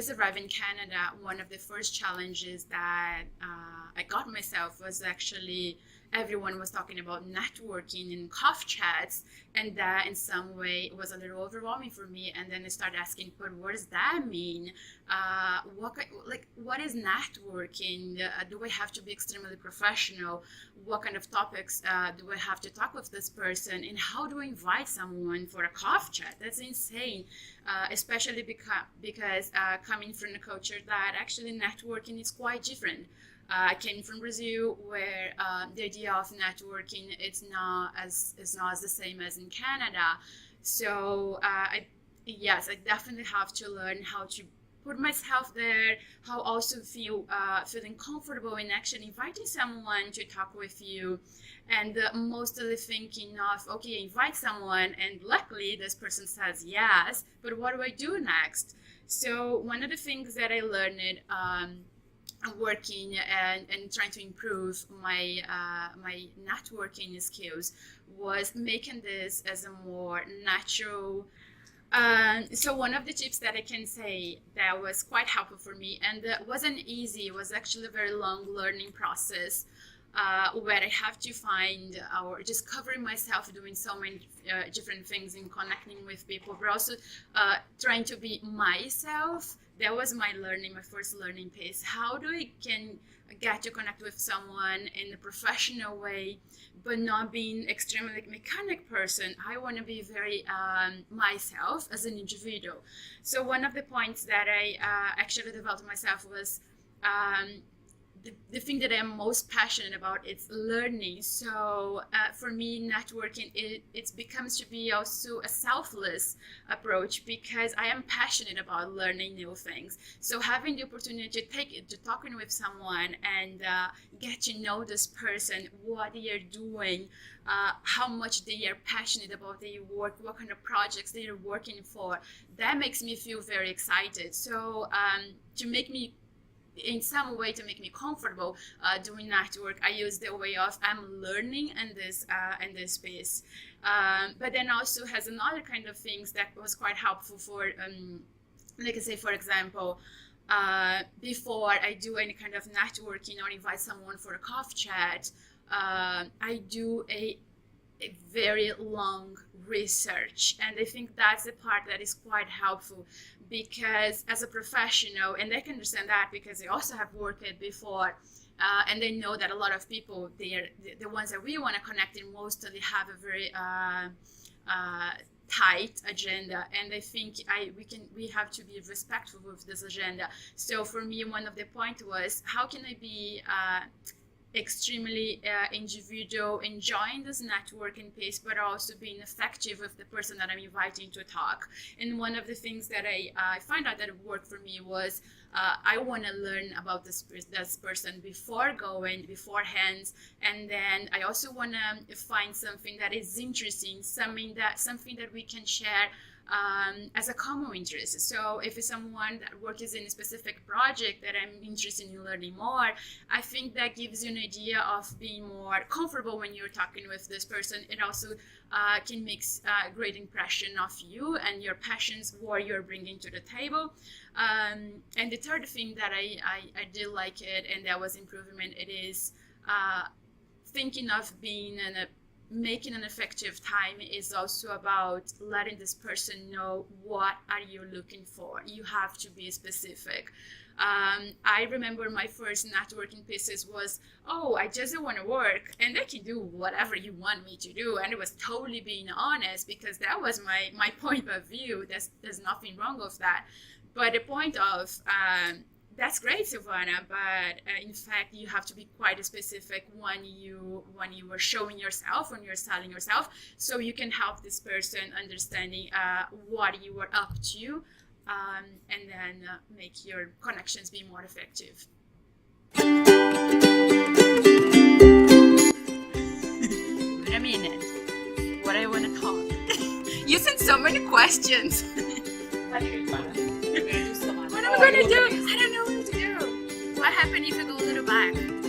just arrived in Canada, one of the first challenges that I got myself was actually everyone was talking about networking in coffee chats, and that in some way was a little overwhelming for me. And then I started asking, but what does that mean? What is networking? Do I have to be extremely professional? What kind of topics do I have to talk with this person? And how do I invite someone for a coffee chat? That's insane, especially because coming from a culture that actually networking is quite different. I came from Brazil, where the idea of networking it's not as the same as in Canada. So I definitely have to learn how to put myself there, how also feeling comfortable in actually inviting someone to talk with you, and mostly thinking of, okay, invite someone, and luckily this person says yes, but what do I do next? So one of the things that I learned working and trying to improve my my networking skills was making this as a more natural. So one of the tips that I can say that was quite helpful for me, and wasn't easy, it was actually a very long learning process, where I have to find or just covering myself doing so many different things and connecting with people, but also trying to be myself. That was my first learning piece. How do I can get to connect with someone in a professional way, but not being extremely mechanic person? I want to be very myself as an individual. So one of the points that I actually developed myself was the thing that I'm most passionate about is learning. So for me, networking, it becomes to be also a selfless approach, because I am passionate about learning new things. So having the opportunity to talking with someone and get to know this person, what they are doing, how much they are passionate about their work, what kind of projects they are working for, that makes me feel very excited. So to make me comfortable doing network, I use the way of I'm learning in this space. But then also has another kind of things that was quite helpful for, like I say, for example, before I do any kind of networking or invite someone for a coffee chat, I do a very long research, and I think that's the part that is quite helpful, because as a professional, and I can understand that because I also have worked it before, and I know that a lot of people, the ones that we want to connect in mostly have a very tight agenda, and I think we have to be respectful of this agenda. So for me, one of the point was, how can I be extremely individual, enjoying this networking piece, but also being effective with the person that I'm inviting to talk. And one of the things that I find out that worked for me was I want to learn about this person beforehand, and then I also want to find something that is interesting, something that we can share as a common interest. So if it's someone that works in a specific project that I'm interested in learning more, I think that gives you an idea of being more comfortable when you're talking with this person. It also can make a great impression of you and your passions, what you're bringing to the table. And the third thing that I did like it, and that was improvement, it is thinking of making an effective time is also about letting this person know what are you looking for. You have to be specific. I remember my first networking pieces was, I just want to work and I can do whatever you want me to do. And it was totally being honest, because that was my point of view. There's nothing wrong with that. But the point of, that's great, Silvana, but in fact, you have to be quite specific when you are showing yourself, when you're selling yourself, so you can help this person understanding what you are up to, and then make your connections be more effective. Wait a minute. What I want to talk? You sent so many questions. What am I going to do? I don't know what to do. What happened if you go a little back?